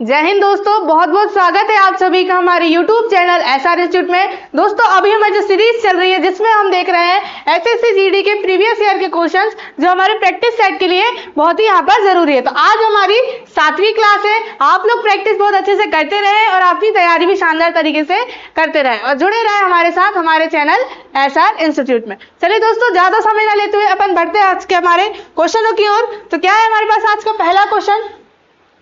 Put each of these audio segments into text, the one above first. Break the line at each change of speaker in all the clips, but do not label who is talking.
जय हिंद दोस्तों, बहुत बहुत स्वागत है आप सभी का हमारे YouTube चैनल SR इंस्टीट्यूट में। दोस्तों अभी हमारी जो सीरीज चल रही है जिसमें हम देख रहे हैं SSC GD के प्रीवियस ईयर के क्वेश्चंस जो हमारे प्रैक्टिस सेट के लिए बहुत ही यहाँ पर जरूरी है। तो आज हमारी 7वीं क्लास है। आप लोग प्रैक्टिस बहुत अच्छे से करते रहे और अपनी तैयारी भी शानदार तरीके से करते रहे और जुड़े रहे हमारे साथ हमारे चैनल SR इंस्टीट्यूट में। चलिए दोस्तों, ज्यादा समय न लेते हुए अपन बढ़ते हैं आज के हमारे क्वेश्चनों की ओर। तो क्या है हमारे पास आज का पहला क्वेश्चन,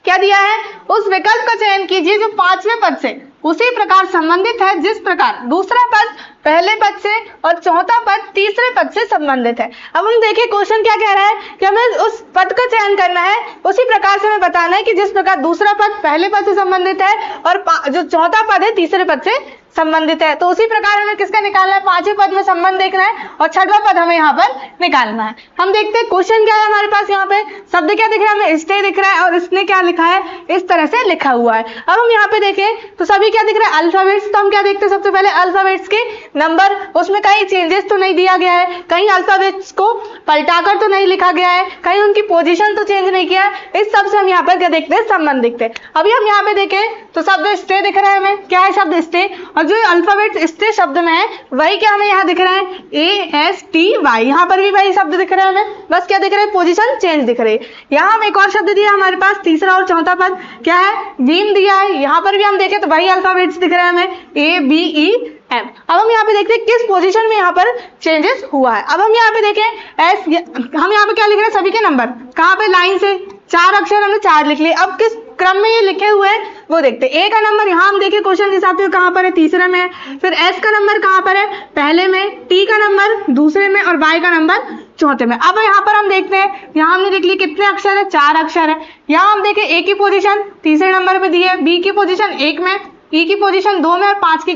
क्या दिया है? उस विकल्प का चयन कीजिए जो 5वें पद से उसी प्रकार संबंधित है जिस प्रकार दूसरा पद पहले पद से और चौथा पद तीसरे पद से संबंधित है। अब हम देखिए क्वेश्चन क्या कह रहा है कि हमें उस पद का चयन करना है, उसी प्रकार से हमें बताना है कि जिस प्रकार दूसरा पद पहले पद से संबंधित है और जो चौथा पद है तीसरे पद से संबंधित है। तो उसी प्रकार हमें किसका निकालना है? 5वें पद में संबंध देखना है और 6वां पद हमें यहाँ पर निकालना है। हम देखते हैं क्वेश्चन क्या है हमारे पास। यहाँ पे शब्द क्या दिख रहा है? हमें स्टे दिख रहा है और इसने क्या लिखा है? इस तरह से लिखा हुआ है। अब हम यहाँ पे देखें तो सभी क्या दिख रहा है? अल्फाबेट्स। तो हम क्या देखते हैं? सबसे पहले अल्फाबेट्स के नंबर, उसमें कहीं चेंजेस तो नहीं दिया गया है, कहीं अल्फाबेट्स को पलटाकर तो नहीं लिखा गया है, कहीं उनकी पोजीशन तो चेंज नहीं किया है। इस सब से हम यहाँ पर क्या देखते हैं? संबंध दिखते हैं। अभी हम यहाँ पे देखें तो शब्द स्टे दिख रहा है हमें। क्या है शब्द स्टे? और जो अल्फाबेट स्टे शब्द में है वही क्या हमें यहाँ दिख रहा है? ASTY। यहाँ पर भी वही शब्द दिख रहा है हमें, बस क्या दिख रहा है? पोजीशन चेंज दिख रही है। यहाँ हम एक और शब्द दिया हमारे पास, तीसरा और चौथा पद क्या है? बीम दिया है। यहाँ पर भी हम देखें तो वही अल्फाबेट्स दिख रहा है हमें, ABEM। अब हम यहाँ पे देखते हैं किस पोजीशन में यहाँ पर चेंजेस हुआ है। अब हम यहाँ पे देखें हम यहाँ पे क्या लिख रहे हैं? सभी के नंबर कहाँ पे? लाइन से 4 अक्षर हमने 4 लिख लिए। अब किस क्रम में ये लिखे हुए हैं वो देखते हैं। ए का नंबर यहाँ हम देखिए क्वेश्चन के हिसाब से कहाँ पर है? तीसरे में है। फिर एस का नंबर कहाँ पर है? पहले में। टी का नंबर दूसरे में और वाई का नंबर चौथे में। अब यहाँ पर हम देखते हैं, यहाँ हमने देख लिया कितने अक्षर है? 4 अक्षर है। यहाँ हम देखें ए की पोजीशन तीसरे नंबर पे दी है, बी की पोजीशन 1 में, ई की पोजीशन 2 में और 5 की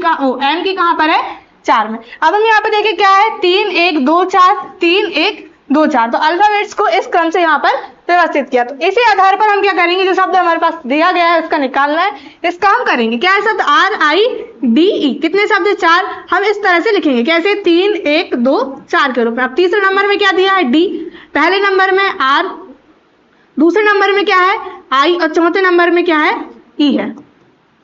एम की कहाँ पर है? 4 में। अब हम यहाँ पे देखें क्या है? 3 1 2 4, 3 1 2 4। तो अल्फाबेट्स को इस क्रम से यहाँ पर व्यवस्थित किया। तो इसी आधार पर हम क्या करेंगे? जो शब्द हमारे पास दिया गया है उसका निकालना है, इसका हम करेंगे। क्या है शब्द? RIDE। कितने शब्द है? 4। हम इस तरह से लिखेंगे कैसे? 3 1 2 4 के रूप में। अब तीसरे नंबर में क्या दिया है? D, पहले नंबर में R, दूसरे नंबर में क्या है? I और चौथे नंबर में क्या है? E है।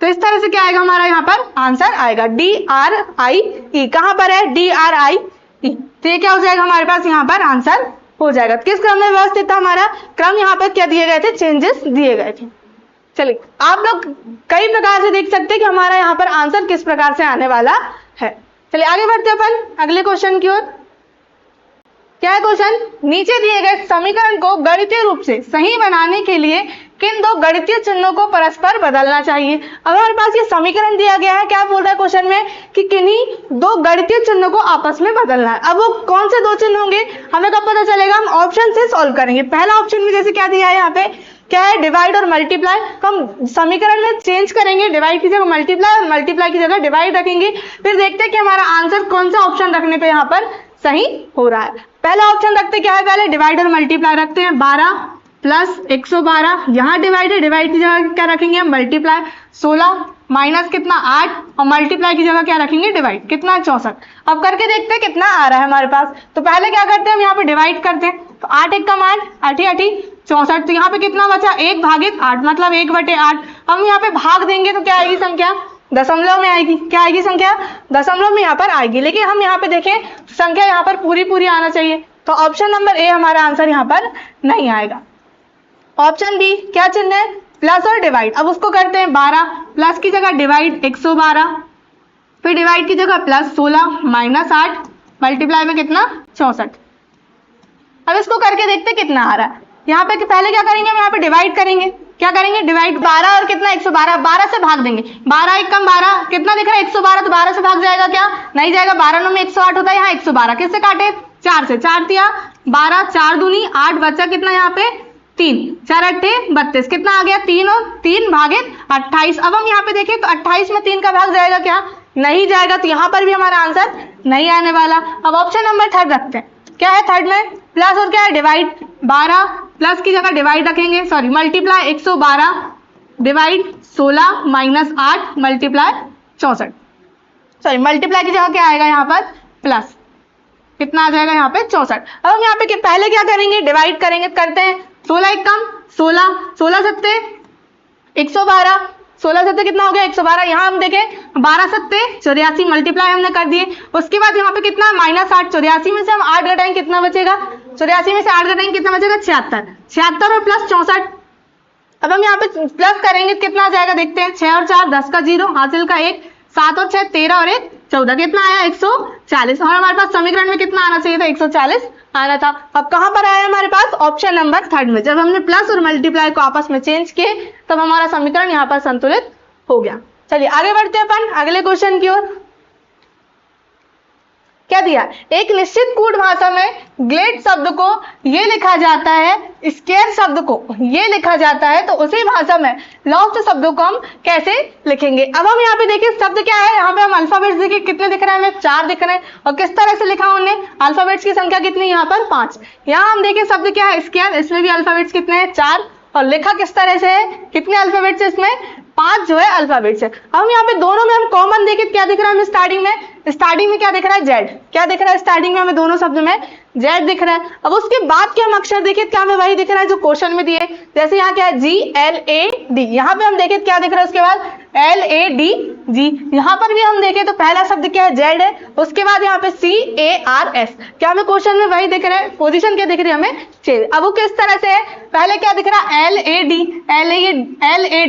तो इस तरह से क्या आएगा हमारा यहाँ पर आंसर आएगा DRIE। कहाँ पर है? DRIE। तो ये क्या हो जाएगा हमारे पास? यहाँ पर आंसर हो जाएगा। किस क्रम में व्यवस्थित था हमारा क्रम? यहाँ पर क्या दिए गए थे? चेंजेस दिए गए थे। चलिए आप लोग कई प्रकार से देख सकते हैं कि हमारा यहाँ पर आंसर किस प्रकार से आने वाला है। चलिए आगे बढ़ते हैं अपन अगले क्वेश्चन की ओर। क्या है क्वेश्चन? नीचे दिए गए समीकरण को गणितीय रूप से सही बनाने के लिए किन 2 गणितीय चिन्हों को परस्पर बदलना चाहिए। अब हमारे पास ये समीकरण दिया गया है, क्या बोल रहा है क्वेश्चन में कि किन्हीं 2 गणितीय चिन्हों को आपस में बदलना है। अब वो कौन से 2 चिन्ह होंगे हमें कब पता चलेगा? हम ऑप्शन से सॉल्व करेंगे। पहला ऑप्शन में जैसे क्या दिया है यहाँ पे, क्या है? डिवाइड और मल्टीप्लाई। तो हम समीकरण में चेंज करेंगे, डिवाइड की जगह मल्टीप्लाई और मल्टीप्लाई की जगह डिवाइड रखेंगे। फिर देखते हैं कि हमारा आंसर कौन सा ऑप्शन रखने पे यहाँ पर सही हो रहा है। पहला ऑप्शन रखते क्या है? पहले डिवाइड और मल्टीप्लाई रखते हैं। 12 प्लस 112, यहाँ डिवाइड है, डिवाइड की जगह क्या रखेंगे हम? मल्टीप्लाई। 16 माइनस कितना? 8 और मल्टीप्लाई की जगह क्या रखेंगे? डिवाइड। कितना? 64। अब करके देखते हैं कितना आ रहा है हमारे पास। तो पहले क्या करते हैं हम यहाँ पे डिवाइड करते हैं। तो 8 1 का 8, 8 8 64। तो यहाँ पे कितना बचा? 1 भागित 8 मतलब 1/8। हम यहाँ पे भाग देंगे तो क्या आएगी संख्या? दशमलव में आएगी। क्या आएगी संख्या? दशमलव में यहाँ पर आएगी। लेकिन हम यहाँ पे देखें संख्या यहाँ पर पूरी आना चाहिए। तो ऑप्शन नंबर ए हमारा आंसर यहाँ पर नहीं आएगा। ऑप्शन बी क्या चिन्ह है? प्लस और डिवाइड। अब उसको करते हैं 12 प्लस की जगह डिवाइड 112, फिर डिवाइड की जगह प्लस 16 माइनस 8 मल्टीप्लाई में कितना? 64। अब इसको करके देखते कितना आ रहा है। यहाँ पे पहले क्या करेंगे? हम यहाँ पे डिवाइड करेंगे। क्या करेंगे? डिवाइड 12 और कितना? 112। 12 से भाग देंगे। 12 1 कम 12 कितना दिख रहा है? 112। तो 12 से भाग जाएगा क्या? नहीं जाएगा। 12 9 में 108 होता है। यहाँ 112 किससे काटे? 4 से। 4 दिया 12, 4 दूनी 8, बचा कितना यहाँ पे? 3, 4 8 32। कितना आ गया? 3 और 3 भागित 28। अब हम यहाँ पे देखें तो 28 में 3 का भाग जाएगा क्या? नहीं जाएगा। तो यहाँ पर भी हमारा आंसर नहीं आने वाला। अब ऑप्शन नंबर 3 रखते हैं। क्या है थर्ड में? प्लस और क्या है? डिवाइड। 12 प्लस की जगह डिवाइड रखेंगे, sorry multiply 112 divide 16 minus 8 multiply 64। Sorry multiply की जगह क्या आएगा यहाँ पर? प्लस। कितना आ जाएगा यहाँ पे? 64। अब हम यहाँ पे पहले क्या करेंगे? डिवाइड करेंगे। करते हैं 16 1 कम 16, 16 सत्ते 112, 16 सत्ते कितना हो गया 112। यहाँ हम देखें 12 सत्ते 84 मल्टीप्लाई हमने कर दिए। उसके बाद यहाँ पे कितना -8, 84 में से हम 8 घटाएंगे कितना बचेगा, 84 में से 8 घटाएंगे कितना बचेगा 76, 76 और प्लस 64। अब हम यहाँ पे प्लस करेंगे कितना आ जाएगा देखते हैं, 6 और 4 10 का 0, हासिल का 1, 7 और 6 13 और 1 14, कितना आया 140। और हमारे पास समीकरण में कितना आना चाहिए था 140 आना था। अब कहां पर आया हमारे पास, ऑप्शन नंबर 3 में। जब हमने प्लस और मल्टीप्लाई को आपस में चेंज किए तब हमारा समीकरण यहाँ पर संतुलित हो गया। चलिए आगे बढ़ते हैं अपन अगले क्वेश्चन की ओर। क्या दिया, एक निश्चित कूट भाषा में ग्लेड शब्द को ये लिखा जाता है, स्क्वायर शब्द को ये लिखा जाता है, तो उसी भाषा में लॉस्ट शब्दों को हम कैसे लिखेंगे। अब हम यहाँ पे देखिए शब्द क्या है, यहाँ पे हम अल्फाबेट्स देखिए कितने दिख रहे हैं, हमें 4 दिख रहे हैं। और किस तरह से लिखा उन्होंने, अल्फाबेट्स की संख्या कितनी यहाँ पर 5। यहाँ हम देखिए शब्द क्या है स्क्वायर, इसमें भी अल्फाबेट्स कितने हैं 4, और लिखा किस तरह से है, कितने अल्फाबेट्स है इसमें 5 जो है अल्फाबेट्स है। अब हम यहाँ पे दोनों में हम कॉमन देखें क्या दिख रहा है हमें, स्टार्टिंग में क्या दिख रहा है जेड, क्या दिख रहा है स्टार्टिंग में हमें दोनों शब्द में जेड दिख रहा है। अब उसके बाद के हम अक्षर देखें क्या हमें वही दिख रहा है जो क्वेश्चन में दिए, जैसे यहाँ क्या है GLAD, यहाँ पे हम देखें क्या दिख रहा है उसके बाद LADG। यहाँ पर भी हम देखें तो पहला शब्द क्या है जेड है, उसके बाद यहाँ पे CARS, क्या हमें क्वेश्चन में वही दिख रहा है, पोजीशन क्या दिख रही है हमें चेंज। अब वो किस तरह से है, पहले क्या दिख रहा है LAD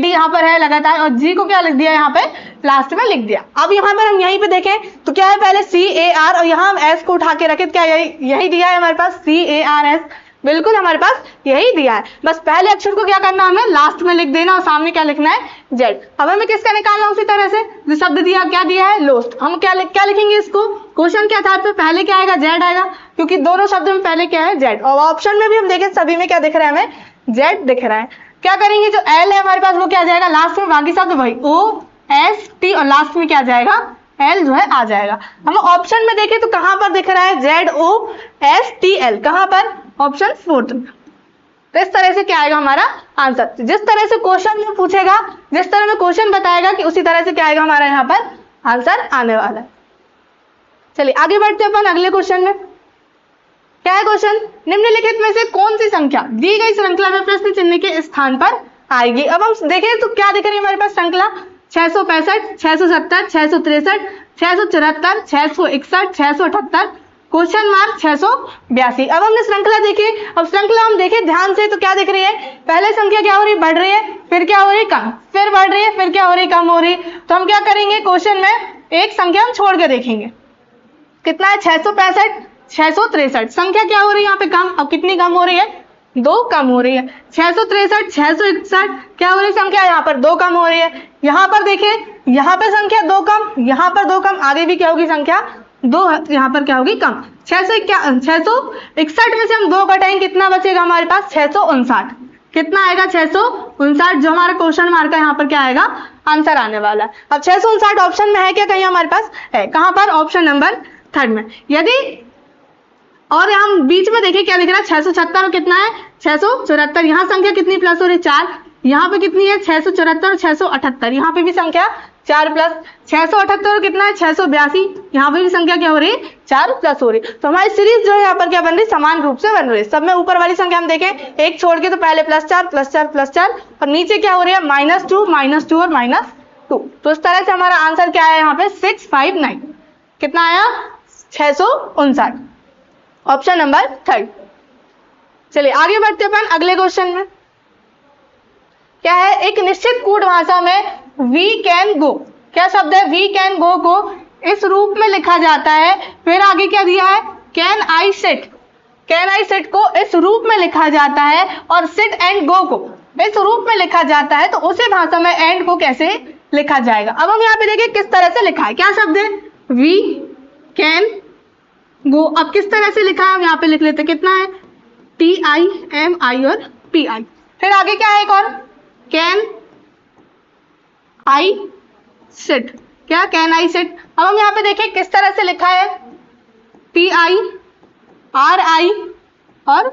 यहाँ पर है लगातार, और जी को क्या लिख दिया यहाँ पे लास्ट में लिख दिया। अब यहाँ पर हम यहीं पे देखें तो क्या है पहले CAR, और यहाँ हम S को उठा के रखे, क्या यही दिया है हमारे पास CARS, बिल्कुल हमारे पास यही दिया है। बस पहले अक्षर को क्या करना हमें लास्ट में लिख देना, और सामने क्या लिखना है जेड। अब हमें किसका निकालना है, उसी तरह से जो शब्द दिया क्या दिया है लोस्ट, हम क्या लिखेंगे इसको, क्वेश्चन क्या था पे पहले क्या आएगा जेड आएगा, क्योंकि दोनों शब्द में पहले क्या है जेड। और ऑप्शन में भी हम देखें सभी में क्या दिख रहा है हमें जेड दिख रहा है। क्या करेंगे जो एल है हमारे पास वो क्या जाएगा लास्ट में, बाकी शब्द वही OST, और लास्ट में क्या जाएगा एल जो है आ जाएगा। हम ऑप्शन में देखें तो कहां पर दिख रहा है ZOSTL, कहां पर ऑप्शन 4 में। तो इस तरह से क्या आएगा हमारा आंसर, जिस तरह से क्वेश्चन में पूछेगा, जिस तरह में क्वेश्चन बताएगा कि उसी तरह से क्या आएगा हमारा यहाँ पर आंसर आने वाला है। चलिए आगे बढ़ते हैं अपन अगले क्वेश्चन में। क्या है क्वेश्चन, निम्नलिखित में से कौन सी संख्या दी गई श्रृंखला में प्रश्न चिन्ह के स्थान पर आएगी। अब हम देखें तो क्या दिख रही है हमारे पास श्रृंखला, 665, 670, 663, 674, 661, 678, क्वेश्चन मार्क 682। अब हमने श्रृंखला देखी, अब श्रृंखला हम देखें ध्यान से तो क्या दिख रही है, पहले संख्या क्या हो रही है बढ़ रही है, फिर क्या हो रही है कम, फिर बढ़ रही है, फिर क्या हो रही है कम हो रही है। तो हम क्या करेंगे क्वेश्चन में एक संख्या हम छोड़ के देखेंगे, कितना है 665, 663, संख्या क्या हो रही है यहाँ पे कम, अब कितनी कम हो रही है 2 कम हो रही है। 663, 661 क्या हो रही है संख्या यहाँ पर 2 कम हो रही है। यहाँ पर देखें यहाँ पे संख्या 2 कम, यहाँ पर 2 कम, आगे भी क्या होगी संख्या 2 यहाँ पर क्या होगी कम। 661 में से हम 2 घटाएंगे कितना बचेगा हमारे पास 659, कितना आएगा 659, जो हमारा क्वेश्चन मार्क है यहाँ पर क्या आएगा आंसर आने वाला है। अब 659 ऑप्शन में है क्या, कहीं हमारे पास है, कहां पर ऑप्शन नंबर 3 में। यदि और हम बीच में देखें क्या दिख रहा है 676 और कितना है 674, यहाँ संख्या कितनी प्लस हो रही है 4, यहाँ पे कितनी है 674 और 678, यहाँ पे भी संख्या 4 प्लस 678 और कितना है 682, यहाँ पे भी संख्या क्या हो रही है 4 प्लस हो रही है। तो हमारी सीरीज जो है यहाँ पर क्या बन रही है समान रूप से बन रही है। सब में ऊपर वाली संख्या हम देखें एक छोड़ के तो पहले +4 +4 +4, और नीचे क्या हो रही है -2 -2 और -2। तो इस तरह से हमारा आंसर क्या है यहाँ पे 659, कितना आया 659, ऑप्शन नंबर 3। चलिए आगे बढ़ते अपन अगले क्वेश्चन में। क्या है, एक निश्चित कूट भाषा में वी कैन गो, क्या शब्द है वी कैन गो को इस रूप में लिखा जाता है, फिर आगे क्या दिया है can I seat, can I seat को इस रूप में लिखा जाता है, और सिट एंड गो को इस रूप में लिखा जाता है, तो उसी भाषा में एंड को कैसे लिखा जाएगा। अब हम यहाँ पे देखें किस तरह से लिखा है, क्या शब्द है वी कैन गो, अब किस तरह से लिखा है हम यहाँ पे लिख लेते, कितना है TIMI और PI, फिर आगे क्या है एक और कैन आई सिट, क्या कैन आई सिट। अब हम यहाँ पे देखें किस तरह से लिखा है TIRI और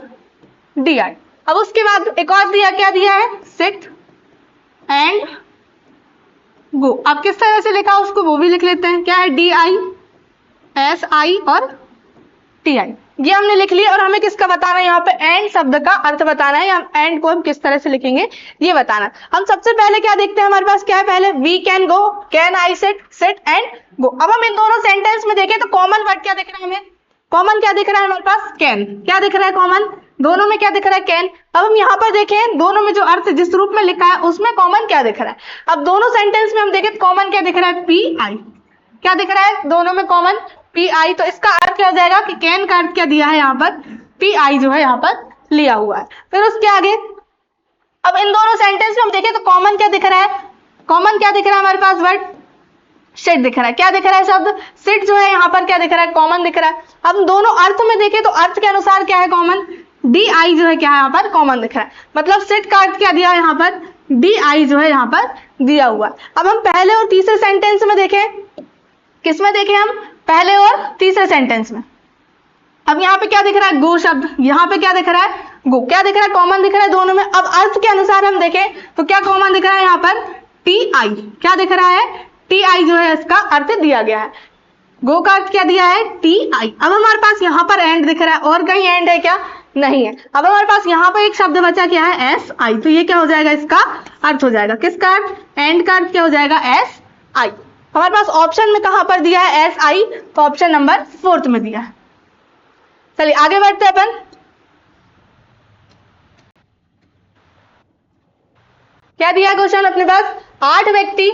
DI। अब उसके बाद एक और दिया, क्या दिया है सिट एंड गो, अब किस तरह से लिखा उसको वो भी लिख लेते हैं, क्या है DISI और TI। ये हमने लिख लिया और हमें किसका बताना है, यहाँ पे एंड शब्द का अर्थ बताना है, या एंड को हम किस तरह से लिखेंगे ये बताना। हम सबसे पहले क्या देखते हैं, हमारे पास क्या है, पहले we can go, can I sit, sit and go. अब हम इन दोनों सेंटेंस में देखें तो कॉमन वर्ड क्या दिख रहा है हमें, कॉमन क्या दिख रहा है हमारे पास, कैन। क्या दिख रहा है कॉमन, दोनों में क्या दिख रहा है, कैन। अब हम यहाँ पर देखें दोनों में जो अर्थ जिस रूप में लिखा है उसमें कॉमन क्या दिख रहा है। अब दोनों सेंटेंस में हम देखें कॉमन क्या दिख रहा है, पी आई। क्या दिख रहा है दोनों में कॉमन, पी आई। तो इसका अर्थ क्या हो जाएगा कि कैन का अर्थ क्या दिया है यहाँ पर, पी आई जो है यहाँ पर लिया हुआ है। फिर उसके आगे अब इन दोनों सेंटेंस में हम देखें तो कॉमन क्या दिख रहा है, कॉमन क्या दिख रहा है हमारे पास, वर्ड सिट दिख रहा है। क्या दिख रहा है शब्द, सिट जो है यहाँ पर क्या दिख रहा है, कॉमन दिख रहा है। अब दोनों अर्थ में देखें तो अर्थ के अनुसार क्या है कॉमन, डी आई जो है क्या है यहाँ पर कॉमन दिख रहा है। मतलब सिट का अर्थ क्या दिया है यहाँ पर, डी आई जो है यहाँ पर दिया हुआ है। अब हम पहले और तीसरे सेंटेंस में देखें, किसमें देखें हम, पहले और तीसरे सेंटेंस में। अब यहाँ पे क्या दिख रहा है, गो शब्द, यहाँ पे क्या दिख रहा है, गो। क्या दिख रहा है, कॉमन दिख रहा है दोनों में। अब अर्थ के अनुसार हम देखें तो क्या कॉमन दिख रहा है यहाँ पर, टी आई। क्या दिख रहा है, टी आई जो है इसका अर्थ दिया गया है। गो का अर्थ क्या दिया है, टी आई। अब हमारे पास यहाँ पर एंड दिख रहा है, और कहीं एंड है क्या, नहीं है। अब हमारे पास यहाँ पर एक शब्द बचा क्या है, एस आई। तो ये क्या हो जाएगा, इसका अर्थ हो जाएगा, किसका अर्थ, एंड का अर्थ क्या हो जाएगा, एस आई। हमारे पास ऑप्शन में कहां पर दिया है, एस आई, तो ऑप्शन नंबर 4 में दिया है। चलिए आगे बढ़ते हैं अपन। क्या दिया क्वेश्चन अपने पास, 8 व्यक्ति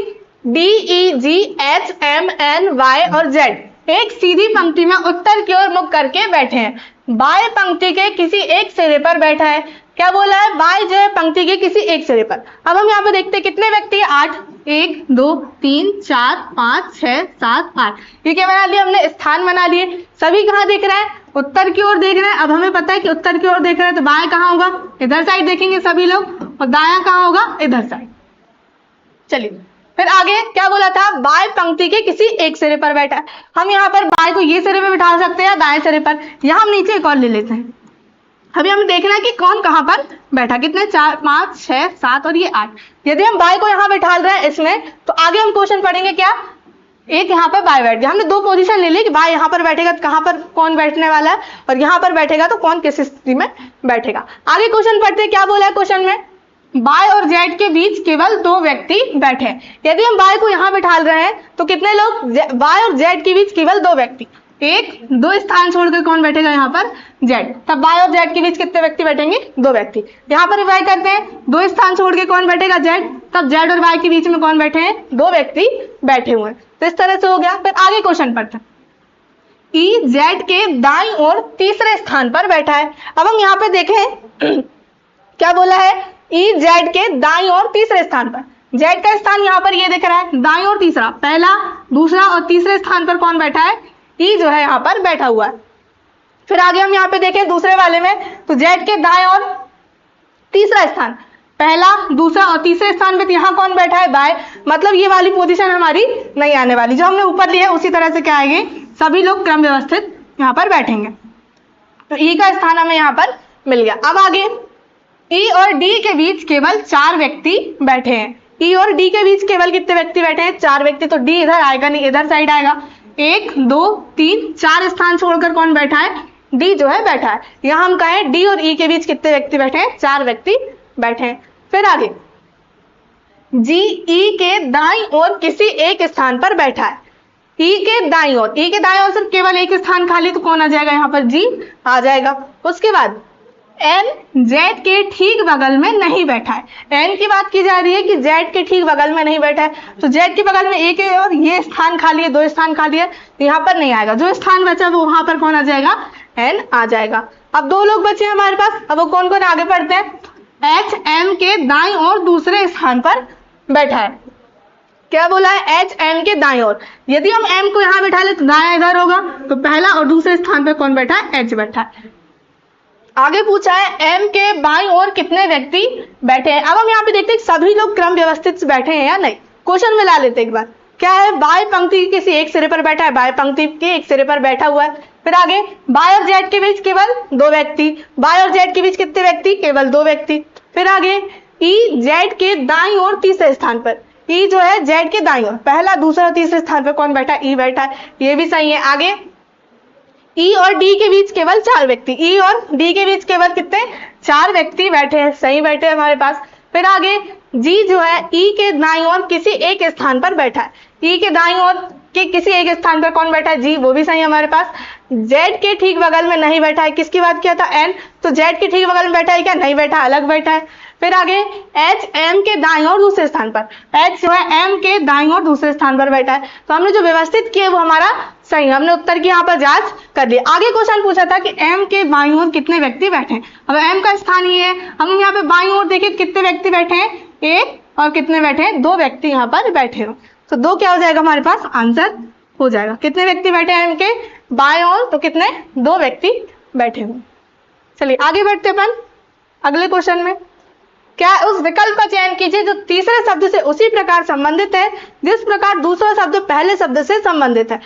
D E G H M N Y और जेड एक सीधी पंक्ति में उत्तर की ओर मुख करके बैठे हैं। बाएं पंक्ति के किसी एक सिरे पर बैठा है। क्या बोला है, बाएं जो है पंक्ति के किसी एक सिरे पर। अब हम यहाँ पे देखते हैं कितने व्यक्ति है, 8, 1 2 3 4 5 6 7 8। ये क्या बना लिया हमने, स्थान बना लिए। सभी कहाँ देख रहे हैं, उत्तर की ओर देख रहे हैं। अब हमें पता है कि उत्तर की ओर देख रहे हैं तो बाएं कहाँ होगा, इधर साइड देखेंगे सभी लोग, और दाया कहाँ होगा, इधर साइड। चलिए फिर आगे क्या बोला था, बाएं पंक्ति के किसी एक सिरे पर बैठा है। हम यहाँ पर बाएं को ये सिरे पे बिठा सकते हैं, दाएं सिरे पर। यहाँ हम नीचे एक और ले लेते हैं। अभी हमें देखना है कि कौन कहाँ पर बैठा, कितने, 4 5 6 7 और ये 8। यदि हम बाएं को यहाँ बैठा रहे हैं इसमें, तो आगे हम क्वेश्चन पढ़ेंगे क्या, एक यहाँ पर बाएं बैठ गया। हमने 2 पोजीशन ले ली कि बाएं यहाँ पर बैठेगा तो कहाँ पर कौन बैठने वाला है, और यहाँ पर बैठेगा तो कौन किस स्थिति में बैठेगा। आगे क्वेश्चन पढ़ते हैं, क्या बोला है क्वेश्चन में, बाय और जेड के बीच केवल 2 व्यक्ति बैठे हैं। यदि हम बाय को यहाँ बिठा रहे हैं तो कितने लोग, बाय और जेड के बीच केवल 2 व्यक्ति, 1 2 स्थान छोड़कर कौन बैठेगा यहाँ पर, जेड। तब बाय और जेड के बीच कितने व्यक्ति बैठेंगे, 2 व्यक्ति। यहाँ पर वाई करते हैं, 2 स्थान छोड़ के कौन बैठेगा, जेड। तब जेड और वाई के बीच में कौन बैठे हैं, 2 व्यक्ति बैठे हुए हैं। तो इस तरह से हो गया। फिर आगे क्वेश्चन पढ़ते हैं, ई जेड के दाईं ओर तीसरे स्थान पर बैठा है। अब हम यहाँ पे देखें क्या बोला है, ई जेड के दाईं ओर तीसरे स्थान पर। जेड का स्थान यहाँ पर ये दिख रहा है, दाईं ओर तीसरा, पहला दूसरा और तीसरे स्थान पर कौन बैठा है, ई जो है यहाँ पर बैठा हुआ है। फिर आगे हम यहाँ पे देखें दूसरे वाले में, तो जेड के दाएं ओर तीसरा स्थान, पहला दूसरा और तीसरे स्थान पे यहाँ कौन बैठा है, बाएं। मतलब ये वाली पोजीशन हमारी नहीं आने वाली, जो हमने ऊपर ली है उसी तरह से क्या आएंगे, सभी लोग क्रम व्यवस्थित यहाँ पर बैठेंगे। तो ई का स्थान हमें यहाँ पर मिल गया। अब आगे ई और डी के बीच केवल 4 व्यक्ति बैठे हैं। ई और डी के बीच केवल कितने व्यक्ति बैठे हैं, 4 व्यक्ति। तो डी इधर आएगा नहीं, इधर साइड आएगा। 1 2 3 4 स्थान छोड़कर कौन बैठा है, डी जो है बैठा है। यहाँ हम कहें डी और ई के बीच कितने व्यक्ति बैठे हैं, 4 व्यक्ति बैठे हैं। फिर आगे जी ई के दाईं ओर किसी एक स्थान पर बैठा है। ई के दाईं ओर, ई के दाईं ओर सिर्फ केवल एक स्थान खाली, तो कौन आ जाएगा यहाँ पर, जी आ जाएगा। उसके बाद एन जेड के ठीक बगल में नहीं बैठा है। एन की बात की जा रही है कि जेड के ठीक बगल में नहीं बैठा है, तो जेड के बगल में एक है और ये स्थान खाली है, 2 स्थान खाली है, तो यहाँ पर नहीं आएगा। जो स्थान बचा वो वहां पर कौन आ जाएगा, एन आ जाएगा। अब 2 लोग बचे हैं हमारे पास। अब वो कौन कौन, आगे पढ़ते हैं। एच एम के दाईं ओर दूसरे स्थान पर बैठा है। क्या बोला है, एच एम के दाईं ओर। यदि हम एम को यहाँ बैठा ले तो दाया इधर होगा, तो पहला और दूसरे स्थान पर कौन बैठा है, एच बैठा है। आगे पूछा है एम के बाईं ओर कितने व्यक्ति बैठे हैं। अब हम यहाँ पे देखते हैं सभी लोग क्रम व्यवस्थित से बैठे हैं या नहीं। क्वेश्चन मिला लेते एक बार। क्या है, बाएं पंक्ति के किसी एक सिरे पर बैठा है, बाएं पंक्ति के एक सिरे पर बैठा हुआ है। फिर आगे बाय और जेड के बीच केवल 2 व्यक्ति, बाय और जेड के बीच कितने व्यक्ति, केवल 2 व्यक्ति। फिर आगे ई जेड के दाईं ओर तीसरे स्थान पर, ई जो है जेड के दाईं ओर, पहला दूसरा तीसरे स्थान पर कौन बैठा है, ई बैठा है, ये भी सही है। आगे ई और डी के बीच केवल 4 व्यक्ति, ई और डी के बीच केवल कितने, 4 व्यक्ति बैठे हैं, सही बैठे हैं हमारे पास। फिर आगे जी जो है ई के दाईं ओर किसी एक स्थान पर बैठा है, ई के दाईं ओर के किसी एक स्थान पर कौन बैठा है, जी, वो भी सही है हमारे पास। जेड के ठीक बगल में नहीं बैठा है, किसकी बात किया था, एन, तो जेड के ठीक बगल में बैठा है क्या, नहीं बैठा, अलग बैठा है। फिर आगे एच एम के दाईं ओर दूसरे स्थान पर, एच जो है एम के दाईं ओर दूसरे स्थान पर बैठा है, तो हमने जो व्यवस्थित किया वो हमारा सही, हमने उत्तर की यहाँ पर जांच कर ली। आगे क्वेश्चन पूछा था कि एम के बाईं ओर कितने व्यक्ति बैठे हैं, अब एम का स्थान ये है, हम यहाँ पे बाईं ओर देखिए कितने व्यक्ति बैठे हैं, एक, और कितने बैठे हैं, 2 व्यक्ति यहाँ पर बैठे हो, तो 2 क्या हो जाएगा हमारे पास आंसर हो जाएगा। कितने व्यक्ति बैठे हैं एम के बाएं ओर, तो कितने, 2 व्यक्ति बैठे हुए। चलिए आगे बढ़ते अपन अगले क्वेश्चन में। क्या उस विकल्प का चयन कीजिए जो तीसरे शब्द से उसी प्रकार संबंधित है जिस प्रकार दूसरा शब्द पहले शब्द से संबंधित है।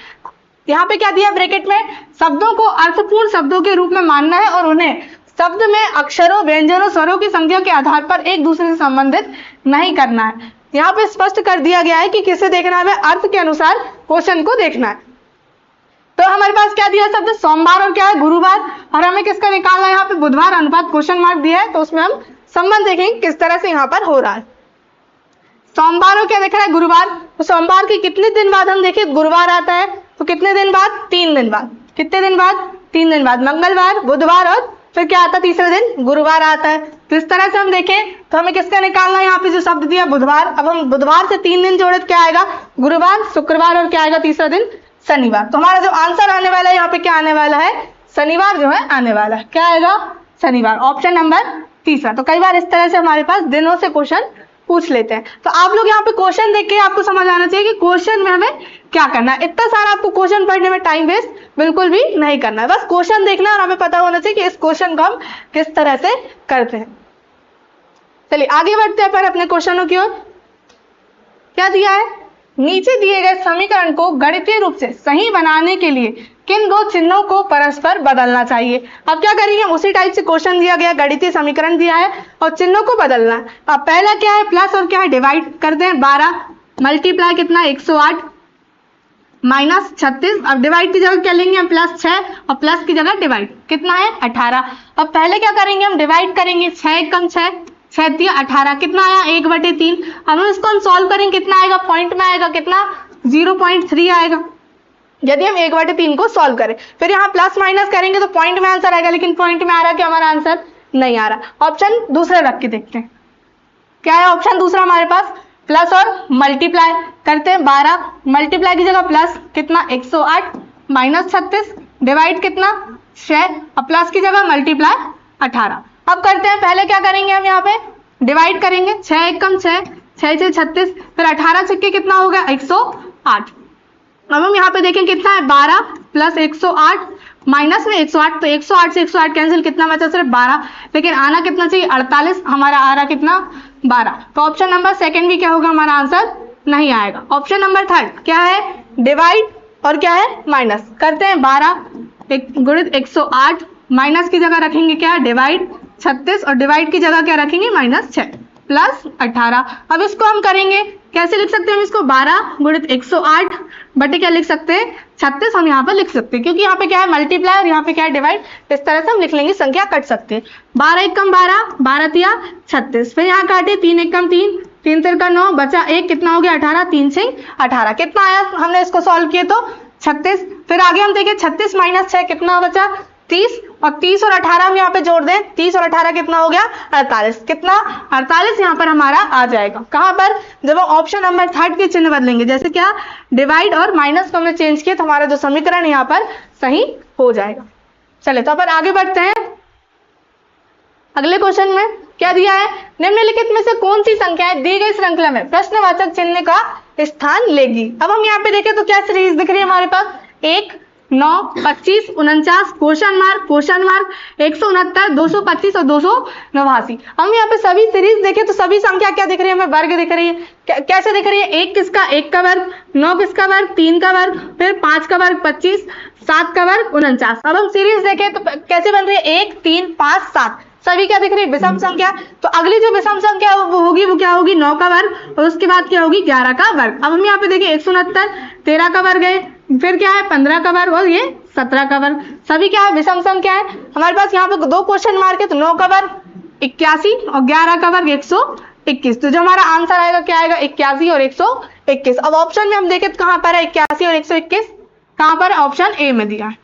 यहाँ पे क्या दिया ब्रैकेट में, शब्दों को अर्थपूर्ण शब्दों के रूप में मानना है और उन्हें शब्द में अक्षरों, व्यंजनों, स्वरों की संख्या के आधार पर एक दूसरे से संबंधित नहीं करना है। यहाँ पे स्पष्ट कर दिया गया है कि किसे देखना है, अर्थ के अनुसार क्वेश्चन को देखना है। तो हमारे पास क्या दिया शब्द, सोमवार और क्या है, गुरुवार, और हमें किसका निकालना है, यहाँ पे बुधवार अनुपात क्वेश्चन मार्क दिया है, तो उसमें हम संबंध देखेंगे किस तरह से यहाँ पर हो रहा है। सोमवार और क्या देख रहा है, गुरुवार, तो सोमवार के कितने दिन बाद हम देखें गुरुवार आता है, तो कितने दिन बाद, 3 दिन बाद, कितने दिन बाद, 3 दिन बाद, मंगलवार, बुधवार और फिर क्या आता है तीसरे दिन, गुरुवार आता है। तो इस तरह से हम देखें तो हमें किसका निकालना है, यहाँ पे जो शब्द दिया बुधवार, अब हम बुधवार से 3 दिन जोड़े तो क्या आएगा, गुरुवार, शुक्रवार और क्या आएगा तीसरा दिन, शनिवार। तो हमारा जो आंसर आने वाला है यहाँ पे क्या आने वाला है, शनिवार जो है आने वाला है, क्या आएगा, शनिवार, ऑप्शन नंबर तीसरा। तो कई बार इस तरह से हमारे पास दिनों से क्वेश्चन पूछ लेते हैं, तो आप लोग यहाँ पे क्वेश्चन देख के आपको समझ आना चाहिए कि क्वेश्चन में हमें क्या करना है। इतना सारा आपको क्वेश्चन पढ़ने में टाइम वेस्ट बिल्कुल भी नहीं करना है, बस क्वेश्चन देखना और हमें पता होना चाहिए कि इस क्वेश्चन को हम किस तरह से करते हैं। चलिए आगे बढ़ते हैं पर अपने क्वेश्चनों की ओर। क्या दिया है, नीचे दिए गए समीकरण को गणितीय रूप से सही बनाने के लिए किन 2 चिन्हों को परस्पर बदलना चाहिए। अब क्या करेंगे, उसी टाइप से क्वेश्चन दिया गया, गणितीय समीकरण दिया है और चिन्हों को बदलना है। अब पहला क्या है, प्लस और क्या है, डिवाइड करते हैं, 12 मल्टीप्लाई कितना 108 माइनस 36, अब डिवाइड की जगह क्या लेंगे हम, +6 और प्लस की जगह डिवाइड कितना है 18। अब पहले क्या करेंगे हम, डिवाइड करेंगे, 6 एकम 6, 6 तिया 18, कितना आया 1/3। अब हम इसको हम सॉल्व करेंगे, कितना आएगा, पॉइंट में आएगा, कितना 0.3 आएगा यदि हम 1/3 को सॉल्व करें। फिर यहाँ प्लस माइनस करेंगे तो पॉइंट में आंसर आएगा, लेकिन पॉइंट में आ रहा है कि हमारा आंसर नहीं आ रहा। ऑप्शन दूसरा रख के देखते हैं, क्या है ऑप्शन दूसरा हमारे पास, प्लस और मल्टीप्लाई करते हैं, 12 मल्टीप्लाई की जगह प्लस कितना 108 माइनस 36 डिवाइड कितना 6 और प्लस की जगह मल्टीप्लाई 18। अब करते हैं, पहले क्या करेंगे हम यहाँ पे डिवाइड करेंगे, 6 एकम 6, 6 से 36, फिर 18 छक्के कितना हो गया 108। अब हम यहाँ पे देखें कितना है 12 प्लस 108 माइनस में 108, तो 108 से 108 कैंसिल, कितना बचा सिर्फ 12, लेकिन आना कितना चाहिए 48, हमारा आ रहा कितना 12। तो ऑप्शन नंबर सेकंड भी क्या होगा, हमारा आंसर नहीं आएगा। ऑप्शन नंबर थर्ड क्या है, डिवाइड और क्या है माइनस करते हैं, 12 गुणित 108 माइनस की जगह रखेंगे क्या डिवाइड 36 और डिवाइड की जगह क्या रखेंगे -6 प्लस 18। अब इसको हम करेंगे, कैसे लिख सकते हैं हम इसको, 12 गुणित 108 बटे क्या लिख सकते हैं 36 हम यहाँ पर लिख सकते हैं, क्योंकि यहाँ पे क्या है मल्टीप्लाई और यहाँ पे क्या है डिवाइड, इस तरह से हम लिख लेंगे, संख्या कट सकते हैं। 12 एकम 12, 12 तिया 36, फिर यहाँ काटे 3 एकम 3, 3 तिरका 9, बचा 1, कितना हो गया 18, 3 से 18, कितना आया, हमने इसको सॉल्व किए तो 36। फिर आगे हम देखें 36 माइनस 6 कितना बचा 30, और 30 और 18 हम यहाँ पे जोड़ दें, 30 और 18 कितना हो गया 48, कितना 48 यहाँ पर हमारा आ जाएगा। कहाँ पर, जब हम ऑप्शन नंबर थर्ड के चिन्ह बदलेंगे, जैसे क्या डिवाइड और माइनस को हमने चेंज किया तो हमारा जो समीकरण यहाँ पर सही हो जाएगा। चले तो अपन आगे बढ़ते हैं अगले क्वेश्चन में। क्या दिया है, निम्नलिखित में से कौन सी संख्याएं दी गई श्रृंखला में प्रश्नवाचक चिन्ह का स्थान लेगी। अब हम यहाँ पे देखें तो क्या सीरीज दिख रही है हमारे पास, 1, 9, 25, 49, क्वेश्चन मार्क 169, 225 और 289। हम यहाँ पे सभी सीरीज देखें तो सभी संख्या क्या दिख रही है हमें, वर्ग दिख रही है। कैसे दिख रही है, 1 किसका 1 का वर्ग, 9 किसका वर्ग 3 का वर्ग, फिर 5 का वर्ग 25, 7 का वर्ग 49। अब हम सीरीज देखें तो कैसे बन रही है, 1, 3, 5, 7 सभी क्या दिख रही है विषम संख्या। तो अगली जो विषम संख्या वो होगी, वो क्या होगी 9 का वर्ग, और उसके बाद क्या होगी 11 का वर्ग। अब हम यहाँ पे देखिए 169 13 का वर्ग है, फिर क्या है 15 का वर्ग और ये 17 का वर्ग, सभी क्या है विषम सम क्या है हमारे पास यहाँ पे 2 क्वेश्चन मार्क है, तो 9 का वर्ग 81 और 11 का वर्ग 121, तो जो हमारा आंसर आएगा क्या आएगा 81 और 121। अब ऑप्शन में हम देखें तो कहाँ पर है 81 और 121, कहाँ पर ऑप्शन ए में दिया है।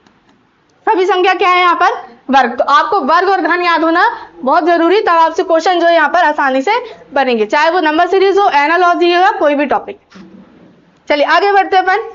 सभी संख्या क्या है यहाँ पर वर्ग, तो आपको वर्ग और घन याद होना बहुत जरूरी, तब आपसे क्वेश्चन जो है यहाँ पर आसानी से बनेंगे, चाहे वो नंबर सीरीज हो, एनालॉजी हो, कोई भी टॉपिक। चलिए आगे बढ़ते हैं अपन,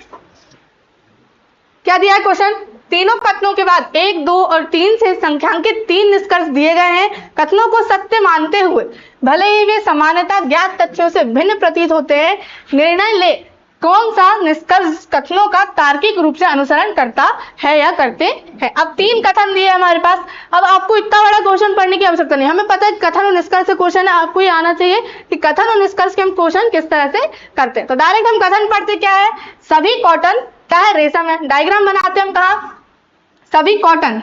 क्या दिया है क्वेश्चन, तीनों कथनों के बाद 1, 2 और 3 से संख्यांकित 3 निष्कर्ष दिए गए हैं। कथनों को सत्य मानते हुए भले ही वे सामान्यतः ज्ञात तथ्यों से भिन्न प्रतीत होते हैं, निर्णय ले कौन सा निष्कर्ष कथनों का तार्किक रूप से अनुसरण करता है या करते हैं। अब 3 कथन दिए हमारे पास, अब आपको इतना बड़ा क्वेश्चन पढ़ने की आवश्यकता नहीं, हमें पता है कथन और निष्कर्ष से क्वेश्चन है, आपको ये आना चाहिए कि कथन और निष्कर्ष के हम क्वेश्चन किस तरह से करते हैं। तो डायरेक्ट हम कथन पढ़ते क्या है, सभी कॉटन क्या है रेशम है, डायग्राम बनाते हैं हम कहा सभी कॉटन,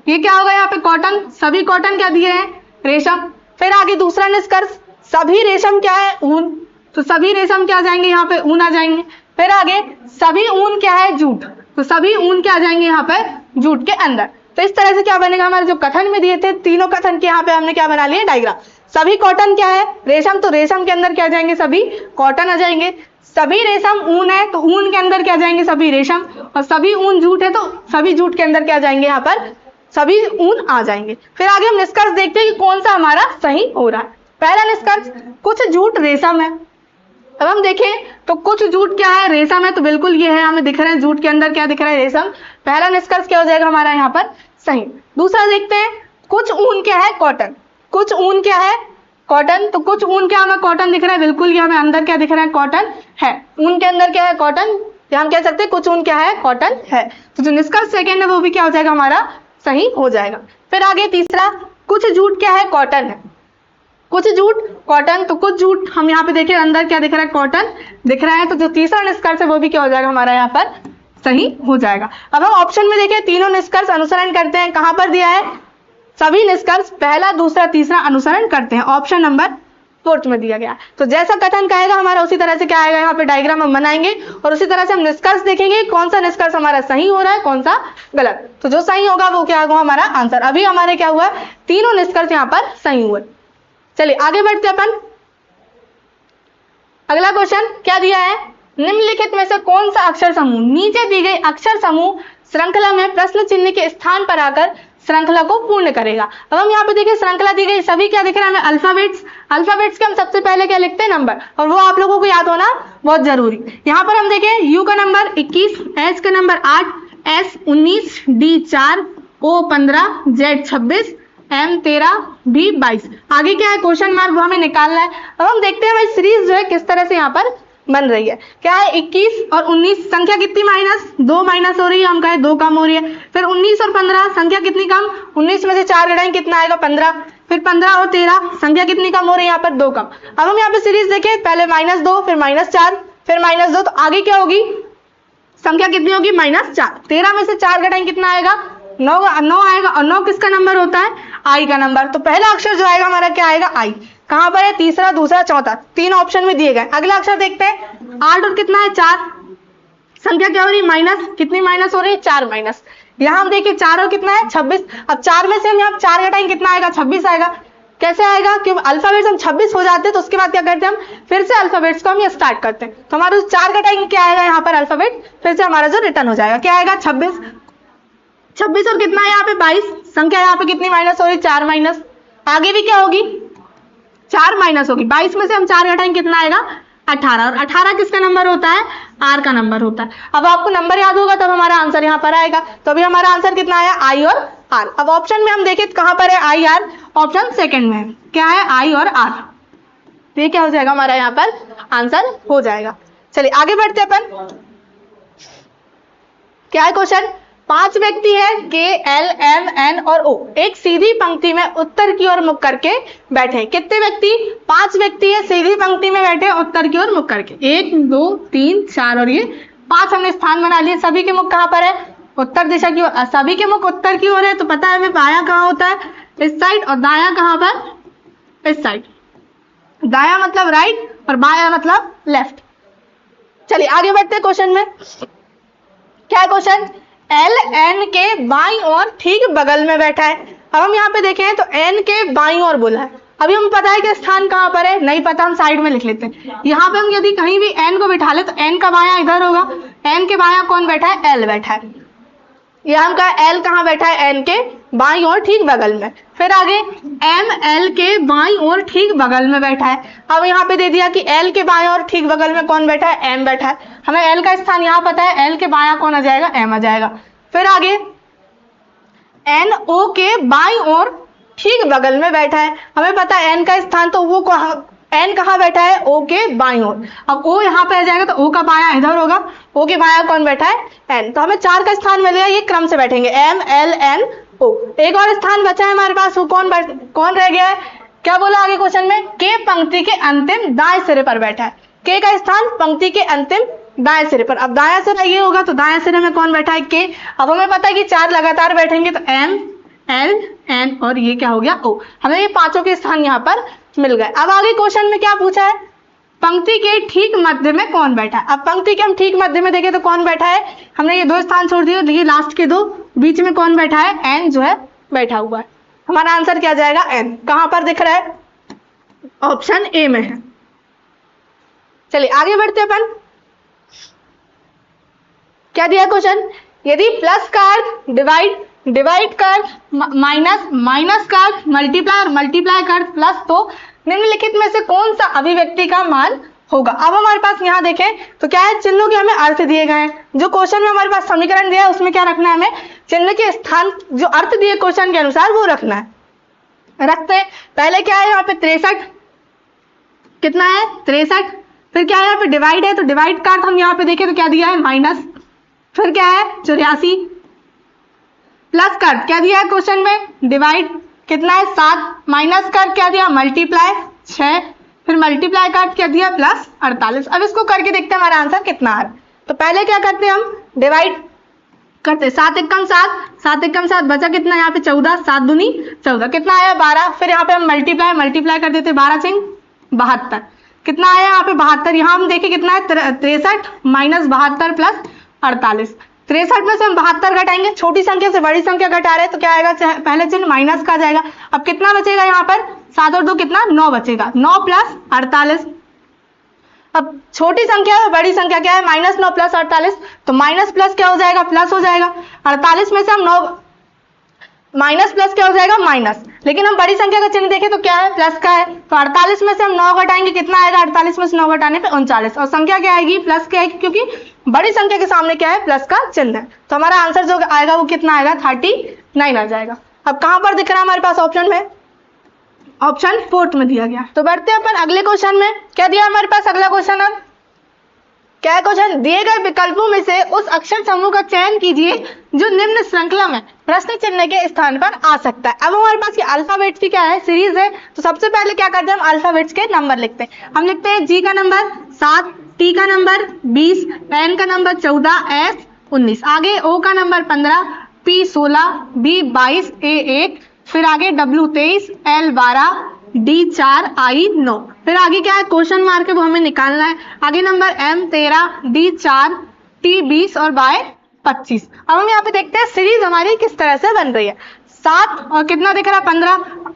ये क्या होगा यहाँ पे कॉटन, सभी कॉटन क्या दिए हैं रेशम। फिर आगे दूसरा निष्कर्ष सभी रेशम क्या है ऊन, तो सभी रेशम क्या आ जाएंगे यहाँ पे ऊन आ जाएंगे। फिर आगे सभी ऊन क्या है जूट, तो सभी ऊन क्या आ जाएंगे यहाँ पे जूट के अंदर। तो इस तरह से क्या बनेगा हमारे जो कथन में दिए थे तीनों कथन के यहाँ पे हमने क्या बना लिया डायग्राम। सभी कॉटन क्या है रेशम, तो रेशम के अंदर क्या आ जाएंगे सभी कॉटन आ जाएंगे। सभी रेशम ऊन है तो ऊन के अंदर क्या आ जाएंगे सभी रेशम, और सभी ऊन जूट है तो सभी जूट के अंदर क्या आ जाएंगे यहाँ पर सभी ऊन आ जाएंगे। फिर आगे हम निष्कर्ष देखते हैं कि कौन सा हमारा सही हो रहा है। पहला निष्कर्ष कुछ जूट रेशम है, अब हम देखें तो कुछ जूट क्या है रेशम है, तो बिल्कुल ये है हमें दिख रहा है जूट के अंदर क्या दिख रहा है रेशम, पहला निष्कर्ष क्या हो जाएगा हमारा यहाँ पर सही। दूसरा देखते हैं कुछ ऊन क्या है कॉटन, कुछ ऊन क्या है कॉटन, तो कुछ ऊन क्या हमें कॉटन दिख रहा है, बिल्कुल ये हमें अंदर क्या दिख रहा है कॉटन है, ऊन के अंदर क्या है कॉटन, या हम कह सकते हैं कुछ ऊन क्या है कॉटन है। तो जो निष्कर्ष सेकंड है वो भी क्या हो जाएगा हमारा सही हो जाएगा। फिर आगे तीसरा कुछ जूट क्या है कॉटन है, कुछ जूट कॉटन, तो कुछ जूट हम यहाँ पे देखें अंदर क्या दिख रहा है कॉटन दिख रहा है, तो जो तीसरा निष्कर्ष है वो भी क्या हो जाएगा हमारा यहाँ पर सही हो जाएगा। अब हम ऑप्शन में देखें तीनों निष्कर्ष अनुसरण करते हैं, कहाँ पर दिया है सभी निष्कर्ष पहला दूसरा तीसरा अनुसरण करते हैं, ऑप्शन नंबर 4 में दिया गया। तो जैसा कथन कहेगा हमारा उसी तरह से क्या आएगा यहाँ पे डायग्राम हम बनाएंगे, और उसी तरह से हम निष्कर्ष देखेंगे कौन सा निष्कर्ष हमारा सही हो रहा है कौन सा गलत, तो जो सही होगा वो क्या होगा हमारा आंसर। अभी हमारे क्या हुआ तीनों निष्कर्ष यहाँ पर सही हुए। चलिए आगे बढ़ते अपन, अगला क्वेश्चन क्या दिया है, निम्नलिखित में से कौन सा अक्षर समूह नीचे दी गई अक्षर समूह श्रृंखला में प्रश्न चिन्ह के स्थान पर आकर श्रृंखला को पूर्ण करेगा। अब हम यहाँ पे देखिए श्रृंखला दी गई सभी क्या दिख रहा है हमें अल्फाबेट्स, अल्फाबेट्स के हम सबसे पहले क्या लिखते हैं नंबर, और वो आप लोगों को याद होना बहुत जरूरी। यहाँ पर हम देखें यू का नंबर 21, एच का नंबर 8, एस 19, डी 4, ओ 15, जेड 26, एम 13, बी 22, आगे क्या है क्वेश्चन मार्क वो हमें निकालना है। अब हम देखते हैं भाई सीरीज जो है किस तरह से यहाँ पर बन रही है, क्या है 21 और 19 संख्या कितनी माइनस 2 माइनस हो रही है, हम कहे 2 कम हो रही है। फिर 19 और 15 संख्या कितनी कम, 19 में से 4 घटाएं कितना आएगा 15, फिर 15 और 13 संख्या कितनी कम हो रही है यहाँ पर 2 कम। अब हम यहाँ पे सीरीज देखें पहले -2 फिर -4 फिर -2, तो आगे क्या होगी संख्या कितनी होगी -4, 13 में से 4 घटाएं कितना आएगा 9 आएगा, और 9 किसका नंबर होता है आई का नंबर, तो पहला अक्षर जो आएगा हमारा क्या आएगा आई, कहां पर है तीसरा दूसरा चौथा तीन ऑप्शन में दिए गए। अगला अक्षर देखते हैं 8 और कितना है 4, संख्या क्या हो रही है माइनस, कितनी माइनस हो रही है 4 माइनस, यहाँ हम देखिए 4 और कितना है 26, अब 4 में से हम यहाँ 4 घटाएंगे कितना आएगा 26 आएगा। कैसे आएगा क्योंकि अल्फाबेट्स हम 26 हो जाते हैं तो उसके बाद क्या करते हैं हम फिर से अल्फाबेट्स को हम ये स्टार्ट करते हैं, तो हमारा 4 घटाएंगे क्या आएगा यहाँ पर अल्फाबेट फिर से हमारा जो रिटर्न हो जाएगा क्या आएगा 26 और कितना है यहाँ पे 22, संख्या यहाँ पे कितनी माइनस हो रही 4 माइनस, आगे भी क्या होगी 4 माइनस होगी, 22 में से हम 4 घटाएंगे कितना आएगा 18, और 18 किसका नंबर होता है आर का नंबर होता है। अब आपको नंबर याद होगा तब हमारा आंसर यहाँ पर आएगा, तो अभी हमारा आंसर कितना आया आई और आर। अब ऑप्शन में हम देखें कहां पर है आई आर, ऑप्शन सेकंड में क्या है आई और आर, तो ये क्या हो जाएगा हमारा यहाँ पर आंसर हो जाएगा। चलिए आगे बढ़ते अपन, क्या है क्वेश्चन 5 व्यक्ति है के एल एम एन और ओ एक सीधी पंक्ति में उत्तर की ओर मुख करके बैठे। कितने व्यक्ति 5 व्यक्ति है सीधी पंक्ति में बैठे उत्तर की ओर मुख करके, 1 2 3 4 और ये 5 हमने स्थान बना लिए। सभी के मुख कहां पर है उत्तर दिशा की ओर, सभी के मुख उत्तर की ओर है तो पता है हमें बायां कहां होता है इस साइड और दायां कहां पर इस साइड, दायां मतलब राइट और बायां मतलब लेफ्ट। चलिए आगे बढ़ते हैं क्वेश्चन में, क्या है क्वेश्चन, एल एन के बाईं ओर ठीक बगल में बैठा है। अब हम यहाँ पे देखें तो एन के बाईं ओर बोला है। अभी हम पता है कि स्थान कहाँ पर है, नहीं पता, हम साइड में लिख लेते हैं। यहाँ पे हम यदि कहीं भी एन को बिठा ले तो एन का बायां इधर होगा, एन के बायां कौन बैठा है, एल बैठा है। यहाँ का एल कहाँ बैठा है, एन के बाईं ओर ठीक बगल में। फिर आगे एम एल के बाईं ओर ठीक बगल में बैठा है। अब यहाँ पे दे दिया कि एल के बाईं ओर ठीक बगल में कौन बैठा है, एम बैठा है। हमें एल का स्थान यहाँ पता है, एल के बायां कौन आ जाएगा, एम आ जाएगा। फिर आगे एन ओ के बाईं ओर ठीक बगल में बैठा है। हमें पता है एन का स्थान, तो वो एन कहाँ बैठा है, ओ के बाईं ओर। अब ओ यहाँ पे आ जाएगा तो ओ का बायां इधर होगा, ओ के बायां कौन बैठा है, एन। तो हमें 4 का स्थान मिलेगा, ये क्रम से बैठेंगे, एम एल एन ओ। एक और स्थान बचा है हमारे पास, वो कौन रह गया है, क्या बोला आगे क्वेश्चन में, के पंक्ति के अंतिम दाएं सिरे पर बैठा है। के का स्थान पंक्ति के अंतिम दाएं सिरे पर। अब दायां सिरा ये होगा तो दाएं सिरे में कौन बैठा है, के। अब हमें पता है कि 4 लगातार बैठेंगे तो एम एल एन और ये क्या हो गया, ओ। हमें ये 5 के स्थान यहाँ पर मिल गए। अब आगे क्वेश्चन में क्या पूछा है, पंक्ति के ठीक मध्य में कौन बैठा है। अब पंक्ति के हम ठीक मध्य में देखें तो कौन बैठा है, हमने ये 2 स्थान छोड़ दिए, देखिए लास्ट के 2, बीच में कौन बैठा है, एन जो है बैठा हुआ है। हमारा आंसर क्या जाएगा, एन। कहां पर दिख रहा है, ऑप्शन ए में है। चलिए आगे बढ़ते अपन, क्या दिया क्वेश्चन, यदि प्लस का अर्थ डिवाइड का अर्थ माइनस का अर्थ मल्टीप्लाई और मल्टीप्लाई का अर्थ प्लस, तो निम्नलिखित में से कौन सा अभिव्यक्ति का मान होगा। अब हमारे पास यहाँ देखें तो क्या है, चिन्हों के हमें अर्थ दिए गए हैं। जो क्वेश्चन में हमारे पास समीकरण दिया है उसमें क्या रखना है, हमें चिन्ह के स्थान जो अर्थ दिए क्वेश्चन के अनुसार वो रखना है। रखते हैं, पहले क्या है यहाँ पे 63, कितना है 63। फिर क्या है यहाँ पे डिवाइड है, तो डिवाइड का अर्थ हम यहाँ पे देखें तो क्या दिया है, माइनस। फिर क्या है 84, प्लस का अर्थ क्या दिया है क्वेश्चन में, डिवाइड, कितना है 7, माइनस का अर्थ क्या दिया, मल्टीप्लाई 6, फिर मल्टीप्लाई का अर्थ क्या दिया, प्लस 48। अब इसको करके देखते हैं हमारा आंसर कितना आ रहा है। तो पहले क्या करते हैं, हम डिवाइड करते, 7 एकम 7, 7 एकम 7, बचा कितना यहाँ पे 14, 7 दूनी 14, कितना आया 12। फिर यहाँ पे हम मल्टीप्लाई कर देते, 12 सिंह 72, कितना आया यहाँ पे 72। यहाँ हम देखें कितना है 63 माइनस 72 प्लस 48। 63 में से हम 72 घटाएंगे, छोटी संख्या से बड़ी संख्या घटा रहे हैं तो क्या आएगा, पहले चिन्ह माइनस का आ जाएगा। अब कितना बचेगा यहाँ पर, 7 और 2 कितना 9 बचेगा, 9 प्लस 48। अब छोटी संख्या है बड़ी संख्या क्या है, -9 प्लस 48, तो माइनस प्लस क्या हो जाएगा, प्लस हो जाएगा। 48 में से हम 9 माइनस प्लस क्या हो जाएगा, माइनस। लेकिन हम बड़ी संख्या का चिन्ह देखें तो क्या है, प्लस का है। तो 48 में से हम 9 घटाएंगे, कितना आएगा, 48 में से 9 घटाने पे 39, और संख्या क्या आएगी, प्लस क्या आएगी, क्योंकि बड़ी संख्या के सामने क्या है, प्लस का चिन्ह है। तो हमारा आंसर जो आएगा वो कितना आएगा, 39 आ जाएगा। अब कहां पर दिख रहा है हमारे पास ऑप्शन में, ऑप्शन 4 में दिया गया। तो बढ़ते हैं अपन अगले क्वेश्चन में, क्या दिया हमारे पास अगला क्वेश्चन। अब क्या है क्वेश्चन, दिए गए विकल्पों में से उस अक्षर समूह का चयन कीजिए जो निम्न श्रृंखला में प्रश्न चिन्ह के स्थान पर आ सकता है। अब हमारे पास ये अल्फाबेट्स की क्या है, सीरीज है। तो सबसे पहले क्या करते हैं, हम अल्फाबेट्स के नंबर लिखते हैं। हम लिखते हैं जी का नंबर 7, टी का नंबर 20, एन का नंबर 14, एस 19, आगे ओ का नंबर 15, पी 16, बी 22, ए 1, फिर आगे डब्ल्यू 23, एल 12, डी 4, आई 9। फिर आगे क्या है, क्वेश्चन मार्क है वो हमें निकालना है। आगे नंबर एम 13, डी 4, टी 20 और बाय 25। अब हम यहाँ पे देखते हैं सीरीज हमारी किस तरह से बन रही है। 7 और कितना दिख रहा है 15।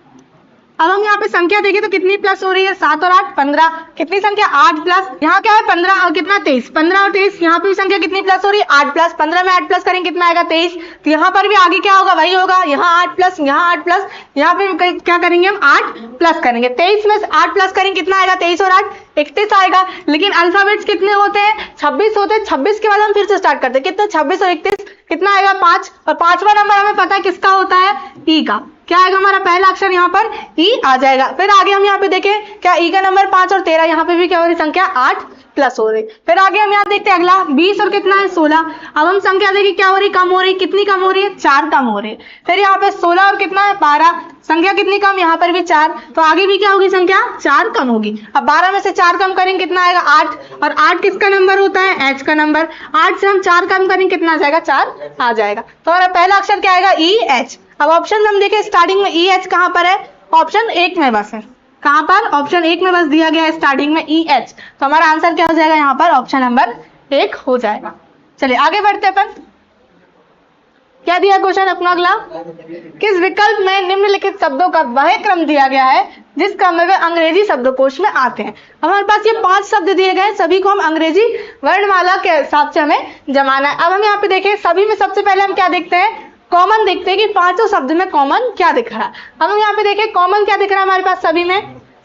अब हम यहाँ पे संख्या देखें तो कितनी प्लस हो रही है, 7 और 8 15, कितनी संख्या 8 प्लस, यहाँ क्या है 15 और कितना 23, 15 और 23, यहाँ पे भी संख्या कितनी प्लस हो रही है 8 प्लस, 15 में 8 प्लस करेंगे कितना आएगा 23। तो यहाँ पर भी आगे क्या होगा, वही होगा, यहाँ 8 प्लस, यहाँ 8 प्लस, यहाँ पे क्या करेंगे हम 8 प्लस करेंगे। 23 में 8 प्लस करेंगे कितना आएगा, 23 और 8 31 आएगा। लेकिन अल्फाबेट्स कितने होते हैं, 26 होते हैं। 26 के बाद हम फिर से स्टार्ट करते हैं, कितने 26 और 31 कितना आएगा 5, और 5वां नंबर हमें पता है किसका होता है, ई का। क्या आएगा हमारा पहला अक्षर यहाँ पर ई आ जाएगा। फिर आगे हम यहाँ पे देखें क्या ई का नंबर 5 और 13, यहाँ पे भी क्या हो रही संख्या 8 प्लस हो रही। फिर आगे हम यहाँ देखते हैं अगला 20 और कितना है 16। अब हम संख्या देखिए क्या हो रही, कम हो रही, कितनी कम हो रही है 4 कम हो रही है। फिर यहाँ पे 16 और कितना है 12, संख्या कितनी कम, यहाँ पर भी 4, तो आगे भी क्या होगी संख्या 4 कम होगी। अब 12 में से 4 कम करेंगे कितना आएगा 8, और 8 किसका नंबर होता है, एच का नंबर। 8 से हम 4 कम करेंगे कितना आ जाएगा 4 आ जाएगा। तो हमारा पहला अक्षर क्या आएगा ई एच। अब ऑप्शन हम देखें स्टार्टिंग में ई एच कहां पर है, ऑप्शन 1 में बस है। कहां पर, ऑप्शन 1 में बस दिया गया है स्टार्टिंग में ई एच। तो हमारा आंसर क्या हो जाएगा यहाँ पर, ऑप्शन नंबर 1 हो जाएगा। चलिए आगे बढ़ते हैं अपन। क्या दिया क्वेश्चन अपना अगला, किस विकल्प में निम्नलिखित शब्दों का वह क्रम दिया गया है जिस क्रम में वे अंग्रेजी शब्दकोश में आते हैं। हमारे पास ये 5 शब्द दिए गए हैं, सभी को हम अंग्रेजी वर्णमाला के हिसाब से हमें जमाना है। अब हम यहाँ पे देखें, सभी में सबसे पहले हम क्या देखते हैं, कॉमन देखते हैं कि 5 शब्द में कॉमन क्या दिख रहा है। अब हम यहाँ पे देखें कॉमन क्या दिख रहा है हमारे पास सभी में,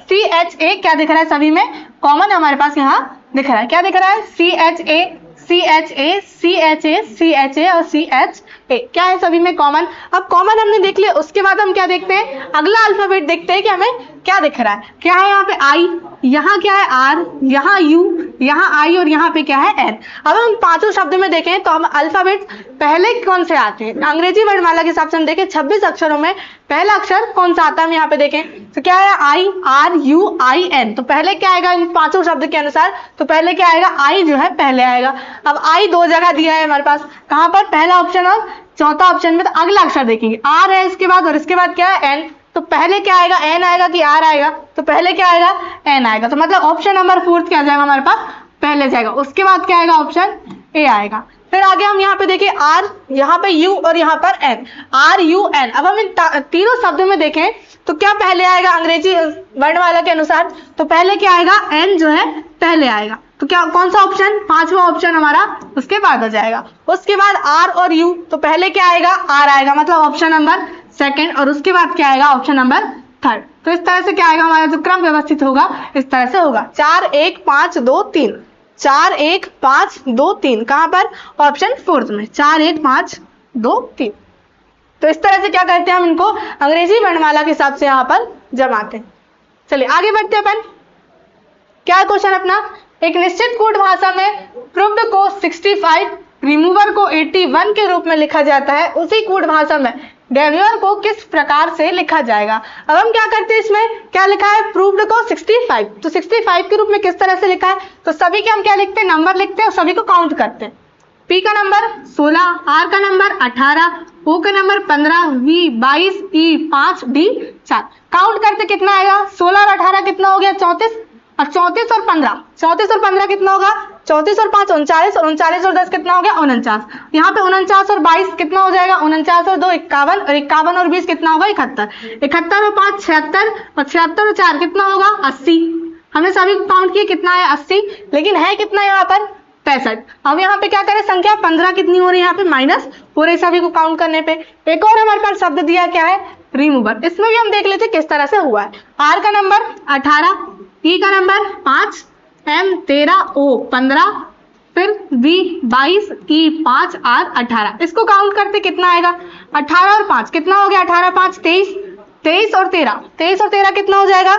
CHA क्या दिख रहा है सभी में, कॉमन हमारे पास यहाँ दिख रहा है। क्या दिख रहा है, CHA CHA CHA CHA और CHA क्या है सभी में कॉमन। अब कॉमन हमने देख लिया, उसके बाद हम क्या देखते हैं, अगला अल्फाबेट देखते हैं कि हमें क्या दिख रहा है। क्या है यहाँ पे I, यहाँ क्या है R, यहाँ U, यहाँ I और यहाँ पे क्या है N। अब हम 5 शब्द में देखें तो हम अल्फाबेट पहले कौन से आते हैं, अंग्रेजी वर्णमाला के हिसाब से हम देखें 26 अक्षरों में पहला अक्षर कौन सा आता है, हम यहाँ पे देखें तो क्या है I R U I N। तो पहले क्या आएगा इन 5 शब्द के अनुसार, तो पहले क्या आएगा, I जो है पहले आएगा। अब I 2 जगह दिया है हमारे पास, कहाँ पर, पहला ऑप्शन और चौथा ऑप्शन में। तो अगला अक्षर देखेंगे R है इसके बाद, और इसके बाद क्या है N। तो पहले क्या आएगा, N आएगा कि R आएगा, तो पहले क्या आएगा, N आएगा। तो मतलब ऑप्शन नंबर 4 क्या जाएगा हमारे पास, पहले जाएगा। उसके बाद क्या आएगा, ऑप्शन A आएगा। फिर आगे हम यहाँ पे देखिए R, यहाँ पे U और यहाँ पर N, R U N। अब हम इन तीनों शब्दों में देखें तो क्या पहले आएगा अंग्रेजी वर्णमाला के अनुसार, तो पहले क्या आएगा, N जो है पहले आएगा। तो क्या कौन सा ऑप्शन, 5वां ऑप्शन हमारा उसके बाद आ जाएगा। उसके बाद R और U, तो पहले क्या आएगा, R आएगा, मतलब ऑप्शन नंबर 2, और उसके बाद क्या आएगा, ऑप्शन नंबर 3। तो इस तरह से क्या आएगा, हमारा जो क्रम व्यवस्थित होगा इस तरह से होगा, 4 1 5 2 3, 4 1 5 2 3, कहां पर, ऑप्शन 4 में, 4 1 5 2 3। तो इस तरह से क्या करते हैं हम इनको अंग्रेजी वर्णमाला के हिसाब से यहाँ पर जमाते हैं। चलिए आगे बढ़ते हैं अपन। क्या क्वेश्चन अपना, एक निश्चित कूट भाषा में प्रूव्ड को 65, रिमूवर को 81 के रूप में लिखा जाता है, उसी कूट भाषा में डेव्यूअर को किस प्रकार से लिखा जाएगा। अब हम क्या करते हैं, इसमें क्या लिखा है, प्रूव्ड को 65, तो 65 के रूप में किस तरह से लिखा है, तो सभी के हम क्या लिखते हैं, नंबर लिखते हैं और सभी को काउंट करते हैं। P का नंबर 16, R का नंबर 18, O का number 15, V 22, E 5, D 4। Count करते कितना आएगा, 16 और 18 कितना हो गया, 34, और 34 और 15, 34 और 15 कितना होगा, 34 और 5 39, और 39 और 10 कितना हो गया, 49। यहाँ पे 49 और 22 कितना हो जाएगा, 49 और 2 51, और 51 और 20 कितना होगा, 71, 71 और 5 76, और 76 और 4 कितना होगा, 80। हमने सभी काउंट किया कितना है, 80, लेकिन है कितना यहाँ पर, 65। अब यहाँ पे क्या करें, संख्या 15 कितनी हो रही है, यहाँ पे माइनस हो रही, सभी को काउंट करने पे। एक और हमारे पास शब्द दिया क्या है, रिमूवर। इसमें भी हम देख लेते किस तरह से हुआ है। R का नंबर 18, E का नंबर 5, M 13, O 15, फिर V 22, E 5, R 18। इसको काउंट करते कितना आएगा, 18 और 5 कितना हो गया, 18 5 23, 23 और 13, 23 और 13 कितना हो जाएगा,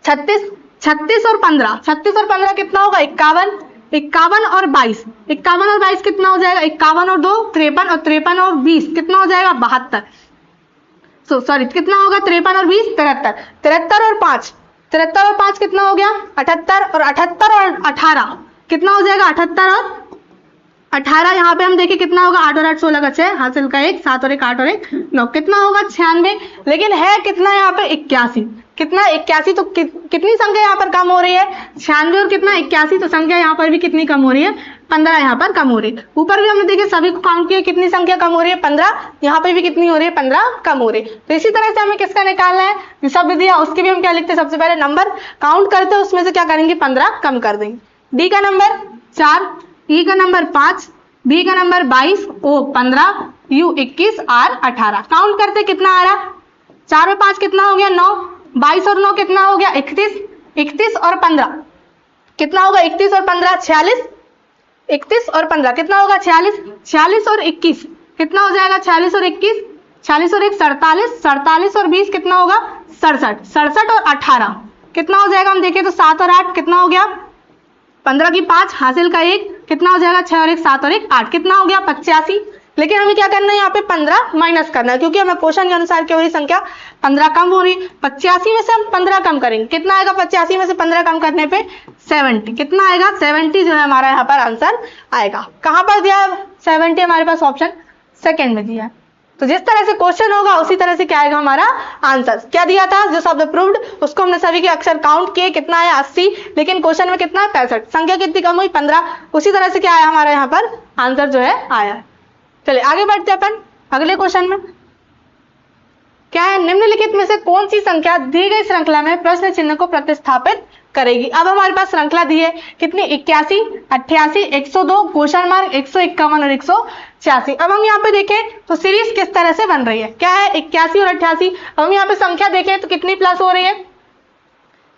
36, 36 और 15, 36 और 15 कितना होगा, 51, 51 और 22, 51 और 22 कितना हो जाएगा, 51 और 2 53, और 53 और 20 कितना हो जाएगा, 72। सॉरी कितना होगा, 53 और 20 73, 73 और 5, 73 और 5 कितना हो गया, 78, और 78 और 18 कितना हो जाएगा, 78 और 18। यहाँ पे हम देखें कितना होगा, 8 और 8 16 का 6, हासिल का 1, 7 और 1 8 और 1 9, कितना होगा 96। लेकिन है कितना यहाँ पे 81, कितना 81, तो कितनी संख्या यहाँ पर कम हो रही है, 96 और कितना 81, तो संख्या यहाँ पर भी कितनी कम हो रही है, 15 यहाँ पर कम हो रही है। ऊपर भी हमने देखे सभी को काउंट किया कितनी संख्या कम हो रही है, 15, यहाँ पे भी कितनी हो रही है, 15 कम हो रही है। तो इसी तरह से हमें किसका निकालना है, जो शब्द दिया उसके भी हम क्या लिखते हैं, सबसे पहले नंबर काउंट करते हैं, उसमें से क्या करेंगे, 15 कम कर देंगे। डी का नंबर 4, ई का नंबर 5, बी का number 22, O 15, U 21, R 18। Count करते कितना आ रहा, 4 और 5 कितना हो गया 9, 22 और 9 कितना हो गया 31, 31 और 15 कितना होगा 31 और 15 46, 31 और 15 कितना होगा 46, 46 और 21 कितना हो जाएगा 46 और 21, 46 और 1 47, 47 और 20 कितना होगा 67, 67 और 18 कितना हो जाएगा, हम देखें तो 7 और 8 कितना हो गया 15 की 5 हासिल का 1 कितना हो जाएगा 6 और 1 7 और 1 8 कितना हो गया 85। लेकिन हमें क्या करना है यहाँ पे 15 माइनस करना है, क्योंकि हमें क्वेश्चन के अनुसार क्या हो रही संख्या 15 कम हो रही है। 85 में से हम 15 कम करेंगे, कितना आएगा 85 में से 15 कम करने पे 70 कितना आएगा 70 जो है हमारा यहाँ पर आंसर आएगा। कहाँ पर दिया है 70, हमारे पास ऑप्शन सेकंड में दिया है। तो जिस तरह से क्वेश्चन होगा उसी तरह से क्या आएगा हमारा आंसर। क्या दिया था, जो शब्द प्रूव्ड उसको हमने सभी के अक्षर काउंट किए, कितना आया 80, लेकिन क्वेश्चन में कितना 65, संख्या कितनी कम हुई 15, उसी तरह से क्या आया हमारा यहाँ पर आंसर जो है आया। चलिए आगे बढ़ते हैं अपन अगले क्वेश्चन में। क्या है, निम्नलिखित में से कौन सी संख्या दी गई श्रृंखला में प्रश्न चिन्ह को प्रतिस्थापित करेगी। अब हमारे पास श्रृंखला दी है कितनी, 81, 88, 102, क्वेश्चन मार्क 151 और 186। अब हम यहाँ पे देखें तो सीरीज किस तरह से बन रही है, क्या है 81 और 88। अब हम यहाँ पे संख्या देखें तो कितनी प्लस हो रही है,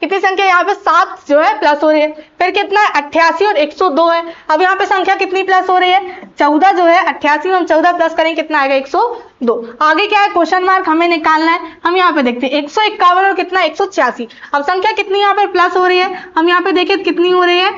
कितनी संख्या यहाँ पे 7 जो है प्लस हो रही है, फिर कितना 88 और 102 है। अब यहाँ पे संख्या कितनी प्लस हो रही है, 14 जो है, 88 में हम 14 प्लस करेंगे कितना आएगा 102। आगे क्या है, क्वेश्चन मार्क हमें निकालना है। हम यहाँ पे देखते हैं 151 और कितना 186। अब संख्या कितनी यहाँ पे प्लस हो रही है, हम यहाँ पे देखें कितनी हो रही है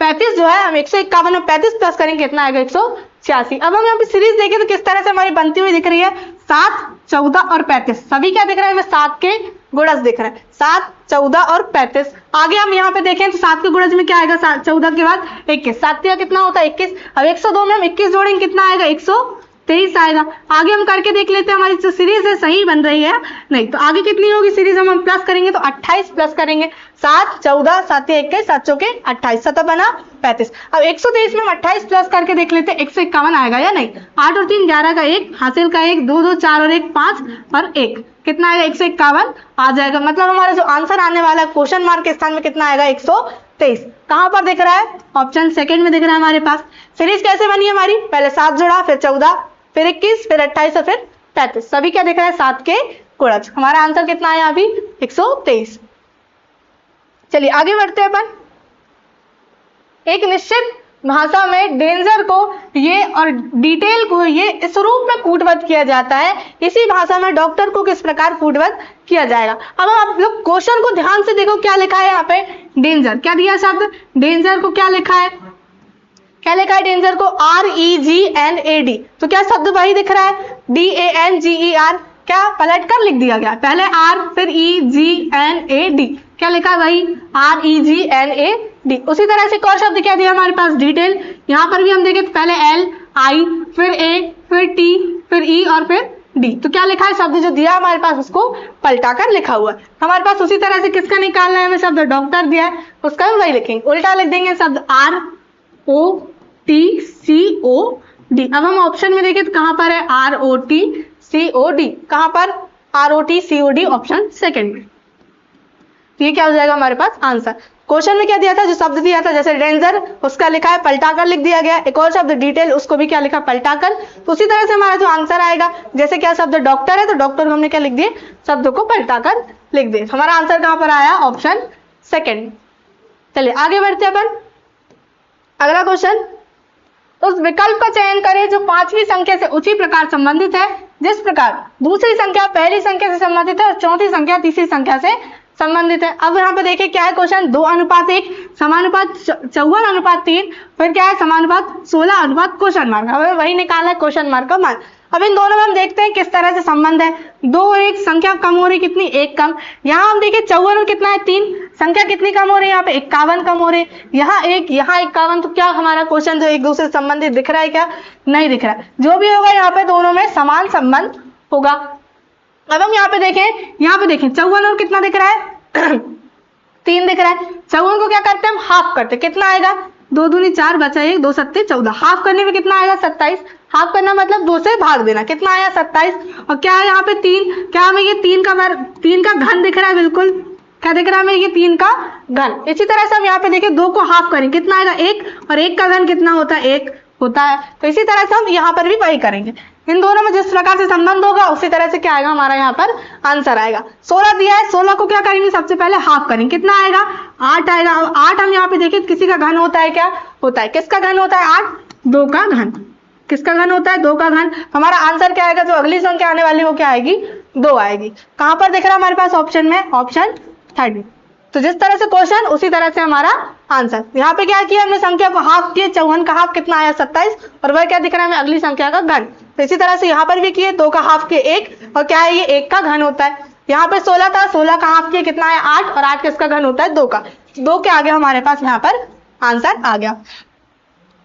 35 जो है, हम 151 में 35 प्लस करेंगे कितना आएगा 186। अब हम यहाँ पे सीरीज देखें तो किस तरह से हमारी बनती हुई दिख रही है, 7, 14 और 35 सभी क्या दिख रहा है हमें 7 के गुणज दिख रहा है, 7, 14 और 35। आगे हम यहाँ पे देखें तो 7 के गुणज में क्या आएगा 14 के बाद 21, 7 का कितना होता है 21। अब 102 में हम 21 जोड़ेंगे कितना आएगा 123 आएगा। आगे हम करके देख लेते हैं हमारी जो सीरीज है सही बन रही है नहीं। तो आगे कितनी होगी सीरीज, हम प्लस करेंगे तो 28 प्लस करेंगे, 7, 14, 7 या 21, 7 चौके 28, 7 बना 35। अब 123 में हम 28 प्लस करके देख लेते हैं 151 आएगा या नहीं। 8 और 3 11 का 1, हासिल का 1, 2 2 4 और 1 5 और 1 कितना आएगा 151 आ जाएगा। मतलब हमारा जो आंसर आने वाला है क्वेश्चन मार्क के स्थान में कितना आएगा 123। कहां पर दिख रहा है, ऑप्शन सेकंड में दिख रहा है हमारे पास। सीरीज कैसे बनी है हमारी, पहले 7 जोड़ा, फिर 14, फिर 21, फिर 28 और फिर 35, सभी क्या दिख रहा है 7 के गुणज। हमारा आंसर कितना आया अभी 123। चलिए आगे बढ़ते हैं अपन। एक निश्चित भाषा में डेंजर को ये और डिटेल को ये इस रूप में कूटबद्ध किया जाता है, इसी भाषा में डॉक्टर को किस प्रकार कूटबद्ध किया जाएगा। अब आप लोग क्वेश्चन को ध्यान से देखो, क्या लिखा है यहाँ पे डेंजर, क्या दिया शब्द डेंजर को, क्या लिखा है, क्या लिखा है डेंजर को REGNAD। तो क्या शब्द वही दिख रहा है DANGER, क्या पलट कर लिख दिया गया, पहले R फिर EGNAD, क्या लिखा है वही REGNAD। उसी तरह से एक और शब्द क्या दिया हमारे पास डिटेल, यहाँ पर भी हम देखें तो पहले L I फिर A फिर T फिर E और फिर D। तो क्या लिखा है शब्द जो दिया हमारे पास उसको पलटा कर लिखा हुआ है हमारे पास। उसी तरह से किसका निकालना है हमें, शब्द डॉक्टर दिया है उसका भी वही लिखेंगे, उल्टा लिख देंगे शब्द ROTCOD। अब हम ऑप्शन में देखें तो कहां पर है ROTCOD, कहां पर ROTCOD ऑप्शन सेकंड में। तो ये क्या हो जाएगा हमारे पास आंसर। क्वेश्चन में क्या दिया था, जो शब्द दिया था जैसे डेंजर उसका लिखा है पलटा कर लिख दिया गया, एक और शब्द डिटेल उसको भी क्या लिखा पलटा कर। तो उसी तरह से हमारा जो आंसर आएगा, जैसे क्या शब्द डॉक्टर है तो डॉक्टर को हमने क्या लिख दिए, शब्द को पलटा कर लिख दिए। हमारा आंसर कहां पर आया ऑप्शन सेकंड। चलिए आगे बढ़ते हैं अपन। अगला क्वेश्चन, उस विकल्प का चयन करें जो 5वीं संख्या से उसी प्रकार संबंधित है जिस प्रकार दूसरी संख्या पहली संख्या से संबंधित है और चौथी संख्या तीसरी संख्या से संबंधित है। अब यहाँ पे देखिए क्या है क्वेश्चन, 2:1 समानुपात 54:3, फिर क्या है समानुपात 16 क्वेश्चन मार्क। हमें वही निकालना है क्वेश्चन मार्क का मान। अब इन दोनों में हम देखते हैं किस तरह से संबंध है। 2 और 1 संख्या कम हो रही, कितनी 1 कम। यहाँ हम देखिए 54 और कितना है 3, संख्या कितनी कम हो रही है यहाँ पे 51 कम हो रही है। यहाँ 1 यहाँ 51, तो क्या हमारा क्वेश्चन जो एक दूसरे से संबंधित दिख रहा है, क्या नहीं दिख रहा है। जो भी होगा यहाँ पे दोनों में समान संबंध होगा। अब हम यहाँ पे देखें 54 और कितना दिख रहा है 3 दिख रहा है। 54 को क्या करते हैं हम हाफ करते, कितना आएगा 2 दूनी 4 बचा 1 2 सत्ते 14, हाफ करने में कितना आएगा 27, हाफ करना मतलब 2 से भाग देना, कितना आया 27। और क्या है यहाँ पे 3, क्या हमें ये 3 का घन दिख रहा है, बिल्कुल क्या दिख रहा है हमें ये 3 का घन। इसी तरह से हम यहाँ पे देखें 2 को हाफ करेंगे कितना आएगा 1, और 1 का घन कितना होता है 1 होता है। तो इसी तरह से हम यहाँ पर भी वही करेंगे, इन दोनों में जिस प्रकार से संबंध होगा उसी तरह से क्या आएगा हमारा यहाँ पर आंसर आएगा। 16 दिया है, 16 को क्या करेंगे सबसे पहले हाफ करेंगे, कितना आएगा 8 आएगा। अब 8 हम यहाँ पे देखें किसी का घन होता है, क्या होता है, किसका घन होता है 8, 2 का घन, किसका घन होता है 2 का घन। हमारा आंसर क्या आएगा, जो अगली संख्या आने वाली वो क्या आएगी 2 आएगी। कहां पर दिख रहा है हमारे पास ऑप्शन में, ऑप्शन 3। तो जिस तरह से क्वेश्चन उसी तरह से हमारा आंसर। यहाँ पे क्या किया हमने, संख्या को हाफ किए, 54 का हाफ कितना आया 27, और वह क्या दिख रहा है हमें अगली संख्या का घन। तो इसी तरह से यहाँ पर भी किए, 2 का हाफ किए 1, और क्या है ये 1 का घन होता है। यहाँ पे 16 था, 16 का हाफ किए कितना आया 8, और 8 किसका घन होता है 2 का, 2 के आगे हमारे पास यहाँ पर आंसर आ गया।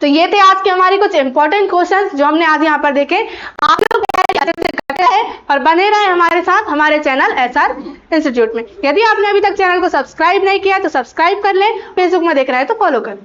तो ये थे आज के हमारी कुछ इंपॉर्टेंट क्वेश्चंस जो हमने आज यहाँ पर देखे। आप लोग अच्छे से करते रहे और बने रहे हमारे साथ हमारे चैनल एसआर इंस्टीट्यूट में। यदि आपने अभी तक चैनल को सब्सक्राइब नहीं किया तो सब्सक्राइब कर लें, फेसबुक में देख रहे हैं तो फॉलो कर लें।